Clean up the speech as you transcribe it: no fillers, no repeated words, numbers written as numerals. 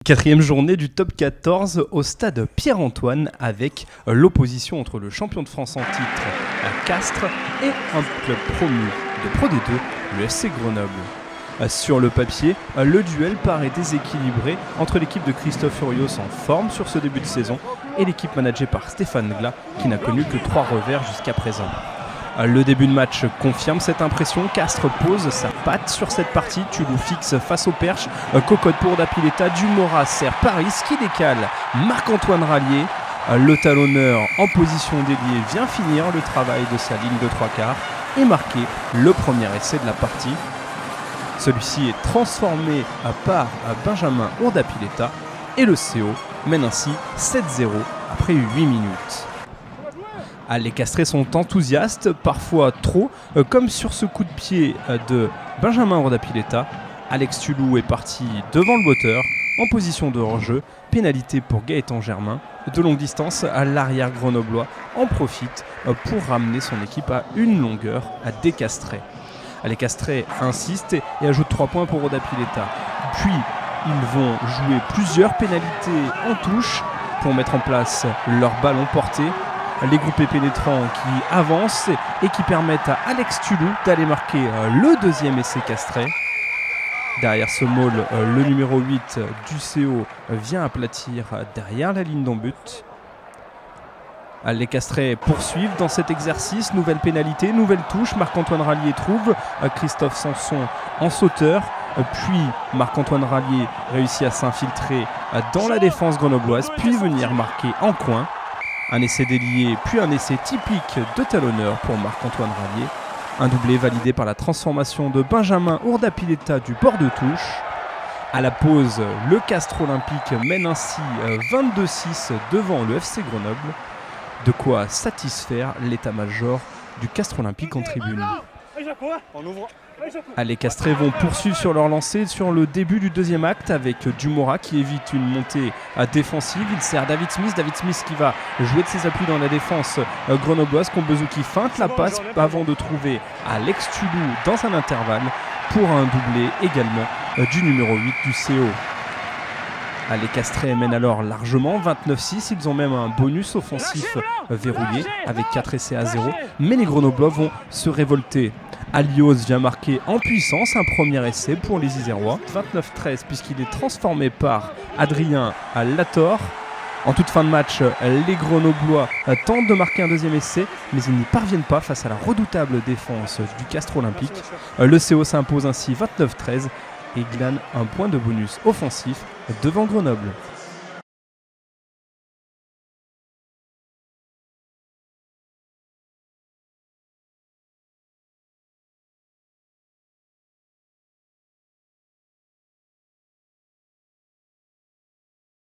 Quatrième journée du top 14 au stade Pierre-Antoine avec l'opposition entre le champion de France en titre, Castres, et un club promu de Pro D2, le FC Grenoble. Sur le papier, le duel paraît déséquilibré entre l'équipe de Christophe Furios en forme sur ce début de saison et l'équipe managée par Stéphane Glas qui n'a connu que 3 revers jusqu'à présent. Le début de match confirme cette impression. Castres pose sa patte sur cette partie. Tulou fixe face au perche. Cocotte pour Dapileta. Dumora sert Paris qui décale Marc-Antoine Rallier. Le talonneur en position d'ailier vient finir le travail de sa ligne de 3/4 et marquer le premier essai de la partie. Celui-ci est transformé par Benjamin Urdapileta et le CO mène ainsi 7-0 après 8 minutes. Les Castrés sont enthousiastes, parfois trop, comme sur ce coup de pied de Benjamin Urdapileta. Alex Tulou est parti devant le botteur, en position de hors-jeu, pénalité pour Gaëtan Germain. De longue distance, l'arrière grenoblois en profite pour ramener son équipe à une longueur des Castrés. Les Castrés insistent et ajoutent 3 points pour Urdapileta. Puis, ils vont jouer plusieurs pénalités en touche pour mettre en place leur ballon porté. Les groupés pénétrants qui avancent et qui permettent à Alex Tulou d'aller marquer le deuxième essai castré. Derrière ce maul, le numéro 8 du CO vient aplatir derrière la ligne d'en but. Les Castrés poursuivent dans cet exercice. Nouvelle pénalité, nouvelle touche. Marc-Antoine Rallier trouve Christophe Sanson en sauteur. Puis Marc-Antoine Rallier réussit à s'infiltrer dans la défense grenobloise, puis venir marquer en coin. Un essai délié, puis un essai typique de talonneur pour Marc-Antoine Rallier. Un doublé validé par la transformation de Benjamin Urdapileta du bord de touche. À la pause, le Castres Olympique mène ainsi 22-6 devant le FC Grenoble. De quoi satisfaire l'état-major du Castres Olympique en tribune. Les Castrés vont poursuivre sur leur lancée sur le début du deuxième acte avec Dumora qui évite une montée défensive. Il sert David Smith qui va jouer de ses appuis dans la défense grenobloise. Combezu qui feinte la passe avant de trouver Alex Tulou dans un intervalle pour un doublé également du numéro 8 du CO. Les Castrés mènent alors largement 29-6, ils ont même un bonus offensif verrouillé avec 4 essais à 0, mais les Grenoblois vont se révolter. Alios vient marquer en puissance un premier essai pour les Isérois, 29-13 puisqu'il est transformé par Adrien Lator. En toute fin de match, les Grenoblois tentent de marquer un deuxième essai, mais ils n'y parviennent pas face à la redoutable défense du Castres Olympique. Le CO s'impose ainsi 29-13 et glane un point de bonus offensif devant Grenoble.